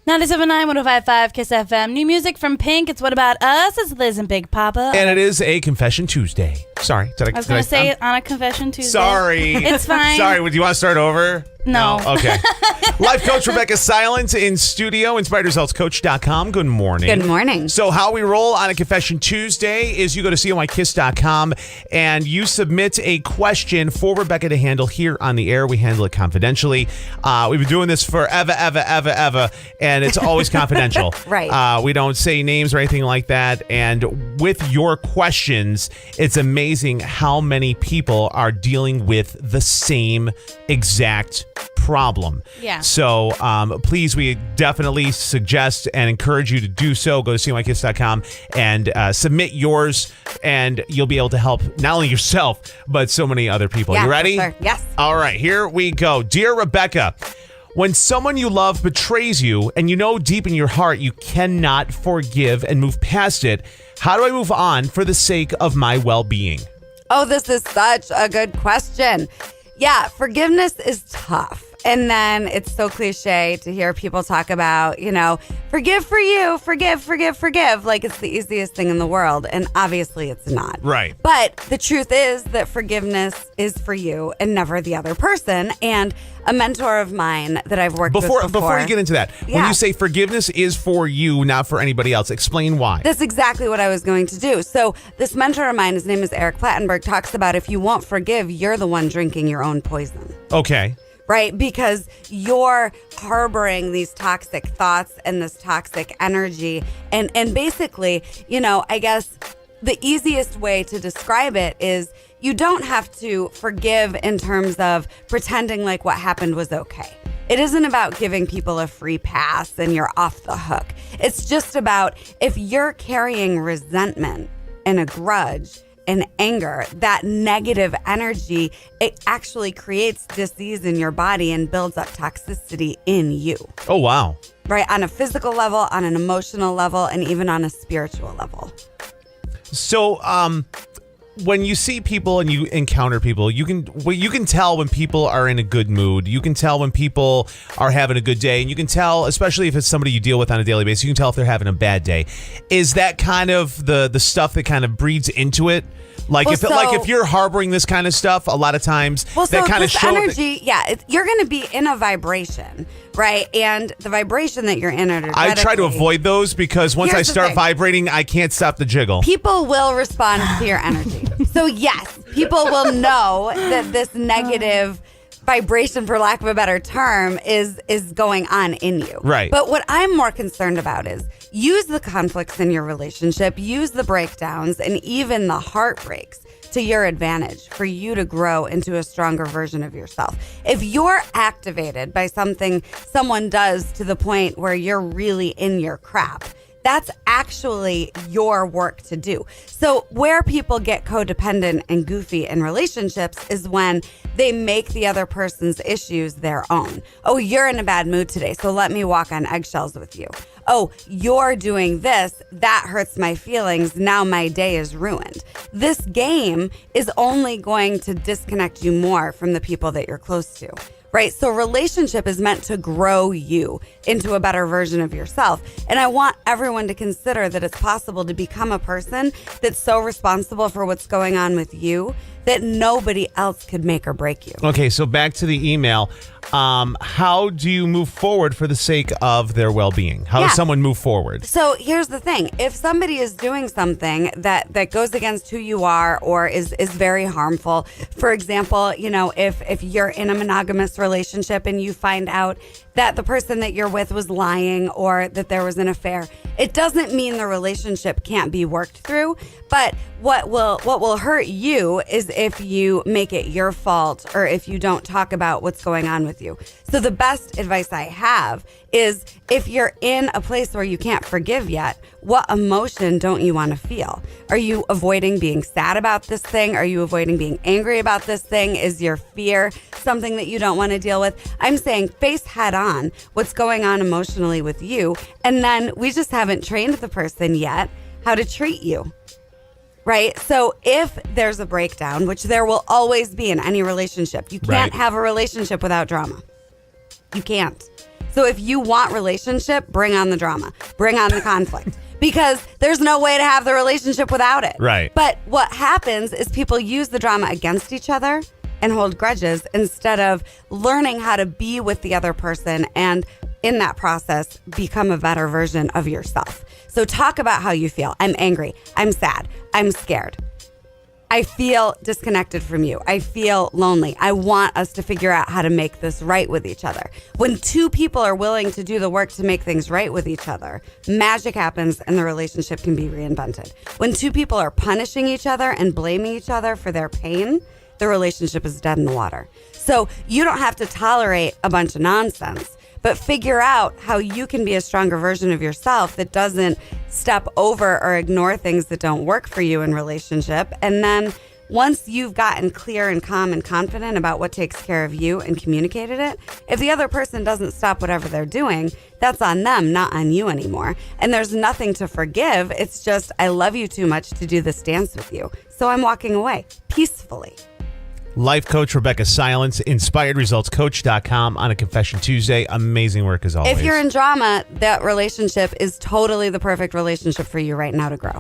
97.9, 105.5 KISS FM. New music from Pink. It's What About Us? It's Liz and Big Papa. And it is a Confession Tuesday. Sorry. I was going to say it on a Confession Tuesday. Sorry. It's fine. Sorry. Do you want to start over? No. Okay. Life coach Rebeccah Silence in studio. InspiredResultsCoach.com. Good morning. Good morning. So how we roll on a Confession Tuesday is you go to COIKISS.com and you submit a question for Rebeccah to handle here on the air. We handle it confidentially. We've been doing this forever, ever, and it's always confidential. Right. We don't say names or anything like that. And with your questions, it's amazing how many people are dealing with the same exact problem. Yeah. So please, we definitely suggest and encourage you to do so. Go to COIKISS.com and submit yours, and you'll be able to help not only yourself, but so many other people. Yeah, You ready? sure. Yes. All right, here we go. Dear Rebeccah, when someone you love betrays you and you know deep in your heart you cannot forgive and move past it, how do I move on for the sake of my well-being? Oh, this is such a good question. Yeah, forgiveness is tough. And then it's so cliche to hear people talk about, forgive for you, forgive. Like it's the easiest thing in the world. And obviously it's not. Right. But the truth is that forgiveness is for you and never the other person. And a mentor of mine that I've worked with before. Before you get into that, when you say forgiveness is for you, not for anybody else, explain why. That's exactly what I was going to do. So this mentor of mine, his name is Eric Plattenberg, talks about if you won't forgive, you're the one drinking your own poison. Okay. Right? Because you're harboring these toxic thoughts and this toxic energy. And basically, I guess the easiest way to describe it is you don't have to forgive in terms of pretending like what happened was okay. It isn't about giving people a free pass and you're off the hook. It's just about if you're carrying resentment and a grudge and anger, that negative energy, it actually creates disease in your body and builds up toxicity in you. Oh, wow. Right? On a physical level, on an emotional level, and even on a spiritual level. So, when you see people and you encounter people, you can tell when people are in a good mood. You can tell when people are having a good day, and you can tell, especially if it's somebody you deal with on a daily basis, you can tell if they're having a bad day. Is that kind of the stuff that kind of breeds into it? Like if you're harboring this kind of stuff, a lot of times that kind of shows energy. You're going to be in a vibration, right? And the vibration that you're in, I try to avoid those because once I start vibrating, I can't stop the jiggle. People will respond to your energy. So yes, people will know that this negative vibration, for lack of a better term, is going on in you. Right. But what I'm more concerned about is use the conflicts in your relationship, use the breakdowns and even the heartbreaks to your advantage for you to grow into a stronger version of yourself. If you're activated by something someone does to the point where you're really in your crap, that's actually your work to do. So where people get codependent and goofy in relationships is when they make the other person's issues their own. Oh, you're in a bad mood today, so let me walk on eggshells with you. Oh, you're doing this, that hurts my feelings, now my day is ruined. This game is only going to disconnect you more from the people that you're close to. Right? So relationship is meant to grow you into a better version of yourself. And I want everyone to consider that it's possible to become a person that's so responsible for what's going on with you that nobody else could make or break you. Okay, so back to the email. How do you move forward for the sake of their well-being? How does someone move forward? So here's the thing. If somebody is doing something that goes against who you are or is very harmful, for example, if you're in a monogamous relationship and you find out that the person that you're with was lying or that there was an affair, it doesn't mean the relationship can't be worked through. But what will hurt you is if you make it your fault or if you don't talk about what's going on with you. So the best advice I have is if you're in a place where you can't forgive yet, what emotion don't you want to feel? Are you avoiding being sad about this thing? Are you avoiding being angry about this thing? Is your fear something that you don't want to deal with? I'm saying face head on what's going on emotionally with you. And then we just haven't trained the person yet how to treat you. Right? So if there's a breakdown, which there will always be in any relationship, you can't have a relationship without drama. You can't. So if you want relationship, bring on the drama, bring on the conflict. Because there's no way to have the relationship without it. Right. But what happens is people use the drama against each other and hold grudges instead of learning how to be with the other person and in that process become a better version of yourself. So talk about how you feel. I'm angry. I'm sad. I'm scared. I feel disconnected from you. I feel lonely. I want us to figure out how to make this right with each other. When two people are willing to do the work to make things right with each other, magic happens and the relationship can be reinvented. When two people are punishing each other and blaming each other for their pain, the relationship is dead in the water. So you don't have to tolerate a bunch of nonsense, but figure out how you can be a stronger version of yourself that doesn't step over or ignore things that don't work for you in relationship. And then once you've gotten clear and calm and confident about what takes care of you and communicated it, if the other person doesn't stop whatever they're doing, that's on them, not on you anymore. And there's nothing to forgive. It's just, I love you too much to do this dance with you. So I'm walking away peacefully. Life coach Rebeccah Silence, inspiredresultscoach.com on a Confession Tuesday. Amazing work as always. If you're in drama, that relationship is totally the perfect relationship for you right now to grow.